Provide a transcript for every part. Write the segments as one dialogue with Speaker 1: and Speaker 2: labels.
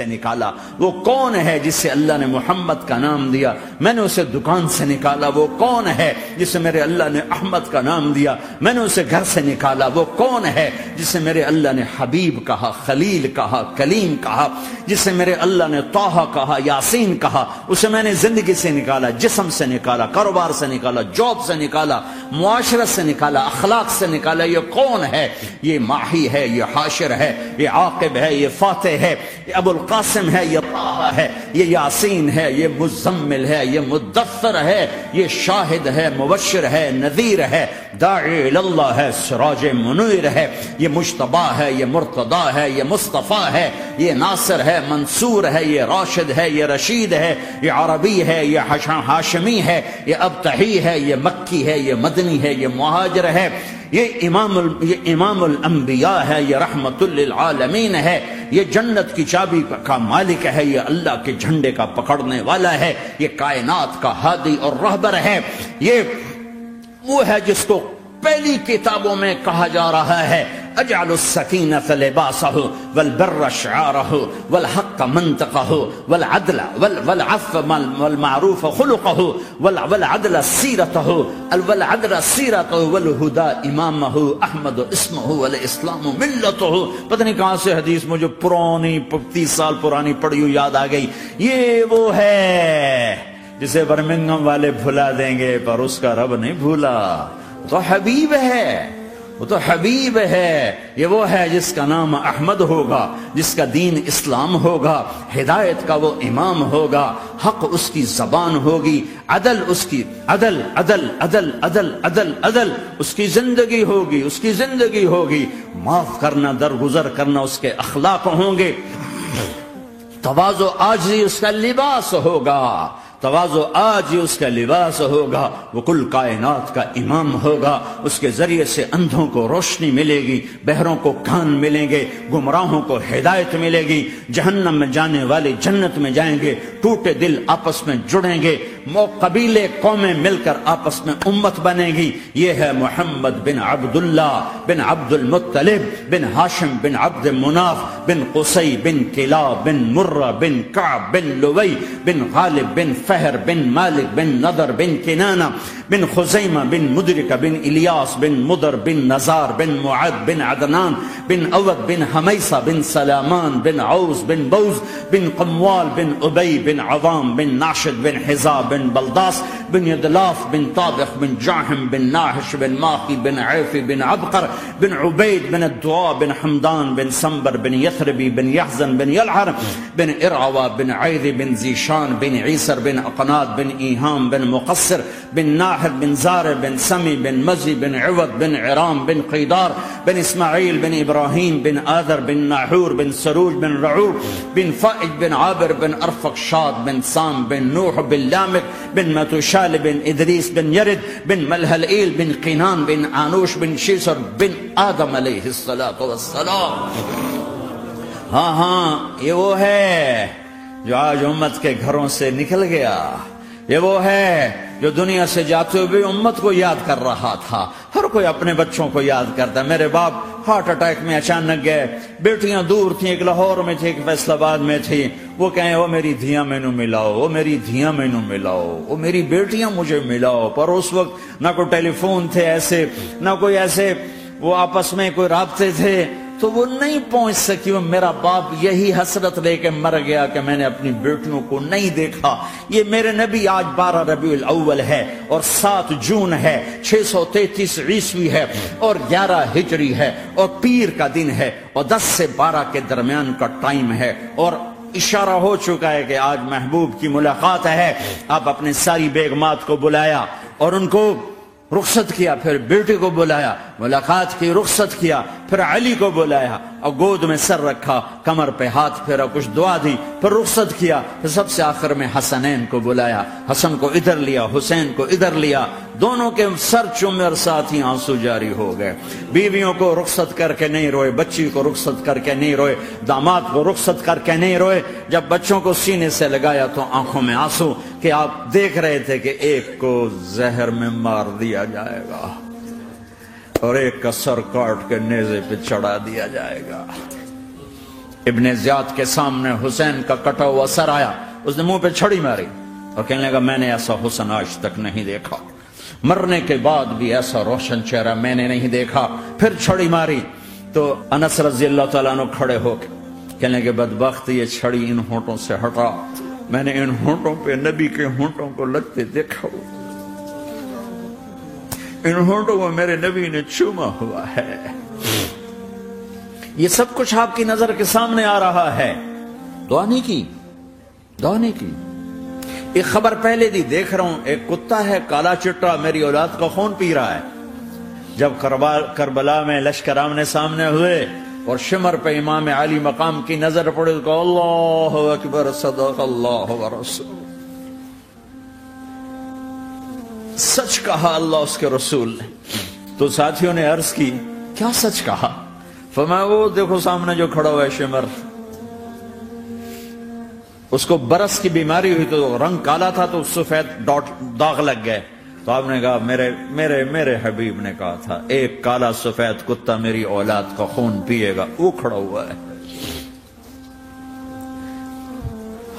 Speaker 1: نکالا؟ وہ کون ہے جسے اللہ نے محمد کا نام دیا؟ میں نے اسے دکان سے نکالا۔ وہ کون ہے جسے میرے اللہ نے احمد کا نام دیا؟ میں نے اسے گھر سے نکالا۔ وہ کون ہے جسے میرے اللہ نے حبیب کہا، خلیل کہا، کلیم کہا، جسے میرے اللہ نے طٰہٰ کہا، یاسین کہا؟ اسے میں نے زندگی سے نکالا، جسم سے نکالا، کاروبار سے نکالا، جاب سے نکالا، معاشرت سے نکالا، اخلاق سے نکالا۔ یہ کون ہے؟ یہ ماہی ہے، یہ حاشر ہے، یہ عاقب ہے، یہ فاتح ہے، یہ ابو القاسم ہے، یہ طٰہٰ ہے، یہ یاسین ہے، یہ مزمل ہے، یہ مدثر ہے، یہ شاہد ہے، مبشر ہے، نذیر ہے، داعی اللہ ہے، سراج منیر ہے، یہ مجتبیٰ ہے، یہ مرتضیٰ ہے، یہ مصطفیٰ ہے، یہ ناصر ہے، منصور ہے، یہ راشد ہے، یہ رشید ہے، یہ عربی ہے، یہ ہاشمی ہے، یہ ابتحی ہے، یہ مکی ہے، یہ مدنی ہے، یہ مہاجر ہے، یہ امام الانبیاء ہے، یہ رحمت للعالمین ہے، یہ جنت کی چابی کا مالک ہے، یہ اللہ کے جھنڈے کا پکڑنے والا ہے، یہ کائنات کا ہادی اور رہبر ہے۔ یہ وہ ہے جس کو پہلی کتابوں میں کہا جا رہا ہے اجعل السکینۃ لباسہ والبر شعارہ والحق منطقہ والعدل والعفو والمعروف خلقہ والعدل سیرتہ والعدل سیرتہ والہدى امامہ احمد اسمہ والاسلام ملتہ۔ پتہ نہیں کہاں سے حدیث مجھے پرانی 30 سال پرانی پڑھی ہوئی یاد آ گئی۔ یہ وہ ہے جسے برمنگم والے بھلا دیں گے پر اس کا رب نہیں بھولا۔ تو حبیب ہے، وہ تو حبیب ہے۔ یہ وہ ہے جس کا نام احمد ہوگا، جس کا دین اسلام ہوگا، ہدایت کا وہ امام ہوگا، حق اس کی زبان ہوگی، عدل اس کی عدل عدل عدل عدل عدل عدل اس کی زندگی ہوگی، اس کی زندگی ہوگی، معاف کرنا، درگزر کرنا اس کے اخلاق ہوں گے، تواضع عاجزی اس کا لباس ہوگا، تواضع آج اس کا لباس ہوگا۔ وہ کل کائنات کا امام ہوگا، اس کے ذریعے سے اندھوں کو روشنی ملے گی، بہروں کو کان ملیں گے، گمراہوں کو ہدایت ملے گی، جہنم میں جانے والے جنت میں جائیں گے، ٹوٹے دل آپس میں جڑیں گے، قبیلے قومیں مل کر آپس میں امت بنے گی۔ یہ ہے محمد بن عبداللہ بن عبد المطلب بن ہاشم بن عبد مناف بن قصی بن کلاب بن مرہ بن کعب بن لوی بن غالب بن فہر بن مالک بن نضر بن کنانہ بن خزیمہ بن مدرکہ بن الیاس بن مدر بن نزار بن معد بن عدنان بن اود بن حمیسہ بن سلامان بن عوس بن بوز بن قموال بن ابی بن عوام بن ناشد بن حزا بن بلداس بن یدلاف بن طابخ بن جاحم بن ناحش بن ماخی بن عیفی بن عبقر بن عبید بن الدعاء بن حمدان بن سنبر بن یثربی بن یحزن بن یلعر بن ارعوا بن عیذ بن زیشان بن عیسر بن اقناد بن ایہام بن مقصر بن ناحر بن زار بن سمی بن مزی بن عوض بن عرام بن قیدار بن اسماعیل بن ابراہیم بن آذر بن ناحور بن سروج بن رعور بن فائج بن عابر بن ارفق شاد بن سام بن نوح بن لامک بن متوشال بن ادریس بن یرد بن ملہلئیل بن قینان بن آنوش بن شیسر بن آدم علیہ السلام۔ ہاں یہ وہ ہے جو آج امت کے گھروں سے نکل گیا، یہ وہ ہے جو دنیا سے جاتے ہوئے امت کو یاد کر رہا تھا۔ ہر کوئی اپنے بچوں کو یاد کرتا ہے۔ میرے باپ ہارٹ اٹیک میں اچانک گئے، بیٹیاں دور تھیں، ایک لاہور میں تھی، ایک فیصل آباد میں تھی۔ وہ کہیں وہ میری دھیاں مینو ملاؤ، وہ میری دھیاں مینو ملاؤ، وہ میری بیٹیاں مجھے ملاؤ۔ پر اس وقت نہ کوئی ٹیلی فون تھے ایسے، نہ کوئی ایسے وہ آپس میں کوئی رابطے تھے، تو وہ نہیں پہنچ سکی۔ وہ میرا باپ یہی حسرت لے کے مر گیا کہ میں نے اپنی بیٹیوں کو نہیں دیکھا۔ یہ میرے نبی آج 12 ربیع الاول ہے اور 7 جون ہے، 633 عیسوی ہے اور 11 ہجری ہے اور پیر کا دن ہے اور 10 سے 12 کے درمیان کا ٹائم ہے، اور اشارہ ہو چکا ہے کہ آج محبوب کی ملاقات ہے۔ آپ اپنے ساری بیگمات کو بلایا اور ان کو رخصت کیا، پھر بیٹی کو بلایا، ملاقات کی، رخصت کیا، پھر علی کو بلایا اور گود میں سر رکھا، کمر پہ ہاتھ پھیرا، کچھ دعا دی، پھر رخصت کیا، پھر سب سے آخر میں حسنین کو بلایا، حسن کو ادھر لیا، حسین کو ادھر لیا، دونوں کے سر چومے اور ساتھ ہی آنسو جاری ہو گئے۔ بیویوں کو رخصت کر کے نہیں روئے، بچی کو رخصت کر کے نہیں روئے، داماد کو رخصت کر کے نہیں روئے۔ جب بچوں کو سینے سے لگایا تو آنکھوں میں آنسو کہ آپ دیکھ رہے تھے کہ ایک کو زہر میں مار دیا جائے گا اور ایک کا سر کاٹ کے نیزے پہ چڑھا دیا جائے گا۔ ابن زیاد کے سامنے حسین کا کٹا ہوا سر آیا، اس نے منہ پہ چھڑی ماری اور کہنے لگا میں نے ایسا حسن آج تک نہیں دیکھا، مرنے کے بعد بھی ایسا روشن چہرہ میں نے نہیں دیکھا۔ پھر چھڑی ماری تو انس رضی اللہ تعالیٰ عنہ کھڑے ہو کے کہنے لگے بدبخت یہ چھڑی ان ہونٹوں سے ہٹا، میں نے ان ہونٹوں پہ نبی کے ہونٹوں کو لگتے دیکھا، ان ہونٹوں کو میرے نبی نے چوما ہوا ہے۔ یہ سب کچھ آپ کی نظر کے سامنے آ رہا ہے، دعا نہیں کی، دعا نہیں کی۔ ایک خبر پہلے دی دیکھ رہا ہوں، ایک کتا ہے کالا چٹا میری اولاد کا خون پی رہا ہے۔ جب کربلا میں لشکر آمنے سامنے ہوئے اور شمر پہ امام علی مقام کی نظر پڑے تو اللہ اکبر صدق اللہ ورسول، سچ کہا اللہ اس کے رسول نے۔ تو ساتھیوں نے عرض کی کیا سچ کہا؟ فرمایا وہ دیکھو سامنے جو کھڑا ہوا ہے شمر، اس کو برس کی بیماری ہوئی تو رنگ کالا تھا تو سفید داغ لگ گئے، تو آپ نے کہا میرے حبیب نے کہا تھا ایک کالا سفید کتا میری اولاد کا خون پیے گا، وہ کھڑا ہوا ہے۔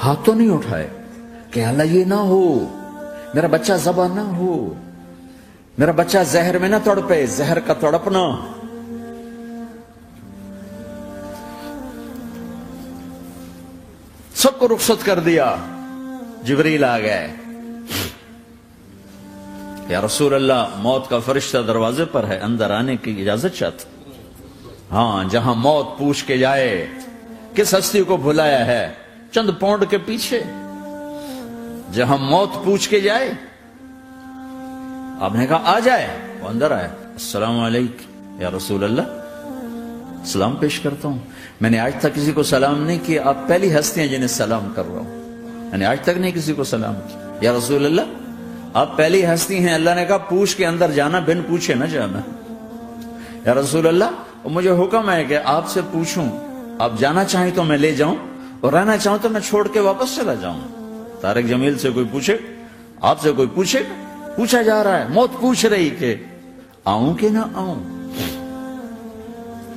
Speaker 1: ہاتھ تو نہیں اٹھائے کہ اللہ یہ نہ ہو، میرا بچہ ذبح نہ ہو، میرا بچہ زہر میں نہ تڑپے، زہر کا تڑپنا۔ سب کو رخصت کر دیا، جبریل آ گئے، یا رسول اللہ موت کا فرشتہ دروازے پر ہے، اندر آنے کی اجازت چاہتا۔ ہاں، جہاں موت پوچھ کے جائے کس ہستی کو بھلایا ہے، چند پونڈ کے پیچھے جہاں موت پوچھ کے جائے، آپ نے کہا آ جائے، وہ اندر آئے، السلام علیکم یا رسول اللہ، سلام پیش کرتا ہوں، میں نے آج تک کسی کو سلام نہیں کیا، آپ پہلی ہستی ہیں جنہیں سلام کر رہا ہوں، میں نے آج تک نہیں کسی کو سلام کیا، یا رسول اللہ آپ پہلی ہستی ہیں، اللہ نے کہا پوچھ کے اندر جانا، بن پوچھے نہ جانا، یا رسول اللہ مجھے حکم ہے کہ آپ سے پوچھوں، آپ جانا چاہیں تو میں لے جاؤں اور رہنا چاہوں تو میں چھوڑ کے واپس چلا جاؤں۔ طارق جمیل سے کوئی پوچھے، آپ سے کوئی پوچھے، پوچھا جا رہا ہے، موت پوچھ رہی کہ آؤں کہ نہ آؤں۔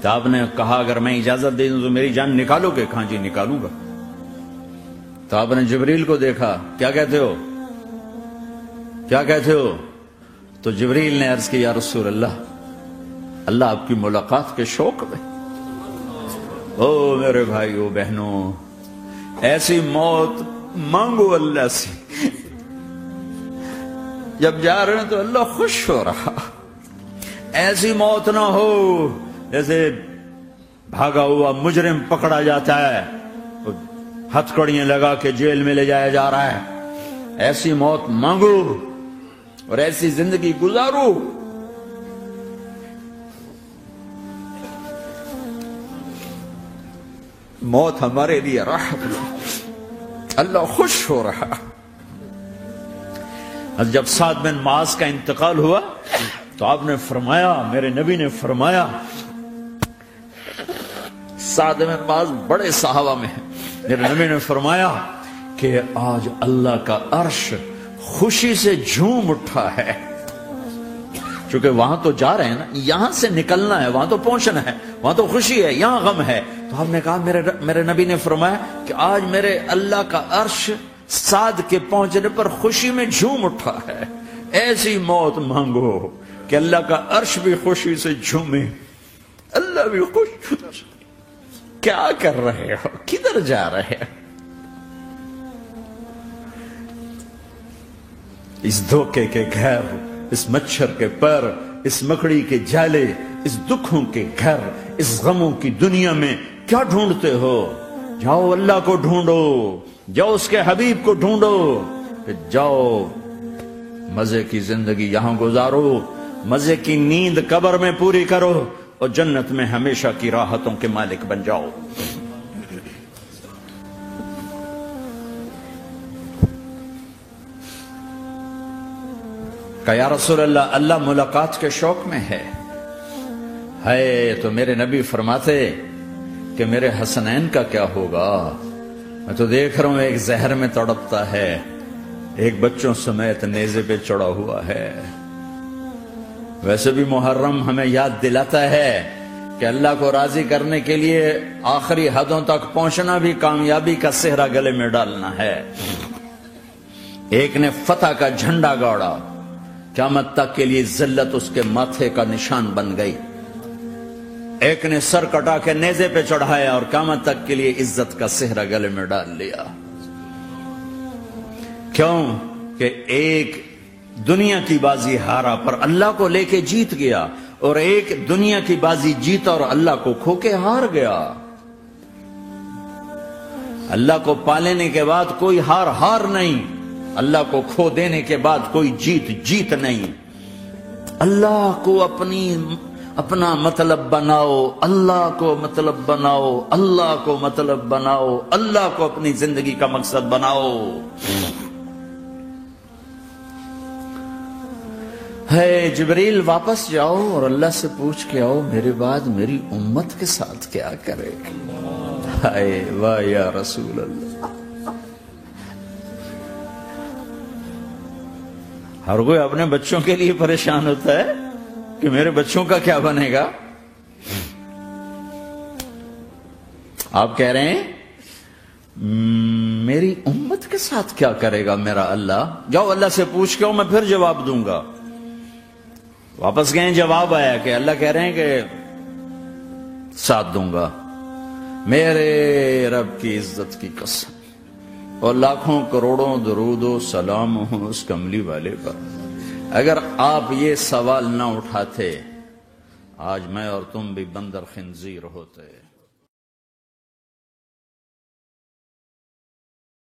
Speaker 1: تو آپ نے کہا اگر میں اجازت دے دوں تو میری جان نکالو گے؟ کہاں جی نکالوں گا۔ تو آپ نے جبریل کو دیکھا، کیا کہتے ہو، کیا کہتے ہو؟ تو جبریل نے عرض کی یا رسول اللہ، اللہ آپ کی ملاقات کے شوق میں۔ او میرے بھائیو بہنوں، ایسی موت مانگو اللہ سے، جب جا رہے ہیں تو اللہ خوش ہو رہا، ایسی موت نہ ہو جیسے بھاگا ہوا مجرم پکڑا جاتا ہے، ہتھکڑیاں لگا کے جیل میں لے جایا جا رہا ہے، ایسی موت مانگو اور ایسی زندگی گزارو۔ موت ہمارے لیے راحت، اللہ خوش ہو رہا۔ جب سعد بن معاذ کا انتقال ہوا تو آپ نے فرمایا، میرے نبی نے فرمایا، سعد بن معاذ بڑے صحابہ میں ہیں، میرے نبی نے فرمایا کہ آج اللہ کا عرش خوشی سے جھوم اٹھا ہے، چونکہ وہاں تو جا رہے ہیں نا، یہاں سے نکلنا ہے، وہاں تو پہنچنا ہے، وہاں تو خوشی ہے، یہاں غم ہے۔ تو ہم نے کہا میرے نبی نے فرمایا کہ آج میرے اللہ کا عرش سعد کے پہنچنے پر خوشی میں جھوم اٹھا ہے، ایسی موت مانگو کہ اللہ کا عرش بھی خوشی سے جھومے، اللہ بھی خوش۔ کیا کر رہے ہو، کدھر جا رہے ہو؟ اس دھوکے کے گھر، اس مچھر کے پر، اس مکڑی کے جالے، اس دکھوں کے گھر، اس غموں کی دنیا میں کیا ڈھونڈتے ہو؟ جاؤ اللہ کو ڈھونڈو، جاؤ اس کے حبیب کو ڈھونڈو، پھر جاؤ مزے کی زندگی یہاں گزارو، مزے کی نیند قبر میں پوری کرو اور جنت میں ہمیشہ کی راحتوں کے مالک بن جاؤ۔ کہ یا رسول اللہ، اللہ ملاقات کے شوق میں ہے۔ تو میرے نبی فرماتے کہ میرے حسنین کا کیا ہوگا؟ میں تو دیکھ رہا ہوں ایک زہر میں تڑپتا ہے، ایک بچوں سمیت نیزے پہ چڑھا ہوا ہے۔ ویسے بھی محرم ہمیں یاد دلاتا ہے کہ اللہ کو راضی کرنے کے لیے آخری حدوں تک پہنچنا بھی کامیابی کا صحرا گلے میں ڈالنا ہے۔ ایک نے فتح کا جھنڈا گاڑا، قیامت تک کے لیے ذلت اس کے ماتھے کا نشان بن گئی۔ ایک نے سر کٹا کے نیزے پہ چڑھایا اور قیامت تک کے لیے عزت کا صحرا گلے میں ڈال لیا۔ کیوں کہ ایک دنیا کی بازی ہارا پر اللہ کو لے کے جیت گیا، اور ایک دنیا کی بازی جیتا اور اللہ کو کھو کے ہار گیا۔ اللہ کو پا لینے کے بعد کوئی ہار نہیں، اللہ کو کھو دینے کے بعد کوئی جیت نہیں۔ اللہ کو اپنا مطلب بناؤ، اللہ کو مطلب بناؤ، اللہ کو مطلب بناؤ، اللہ کو اپنی زندگی کا مقصد بناؤ۔ ہے جبریل واپس جاؤ اور اللہ سے پوچھ کے آؤ میرے بعد میری امت کے ساتھ کیا کرے گا۔ ہائے واہ یا رسول اللہ۔ ہر کوئی اپنے بچوں کے لیے پریشان ہوتا ہے کہ میرے بچوں کا کیا بنے گا۔ آپ کہہ رہے ہیں میری امت کے ساتھ کیا کرے گا میرا اللہ؟ جاؤ اللہ سے پوچھ کے آؤ، میں پھر جواب دوں گا۔ واپس گئے، جواب آیا کہ اللہ کہہ رہے ہیں کہ ساتھ دوں گا، میرے رب کی عزت کی قسم، اور لاکھوں کروڑوں درود و سلام ہوں اس کملی والے پر۔ اگر آپ یہ سوال نہ اٹھاتے، آج میں اور تم بھی بندر خنزیر ہوتے۔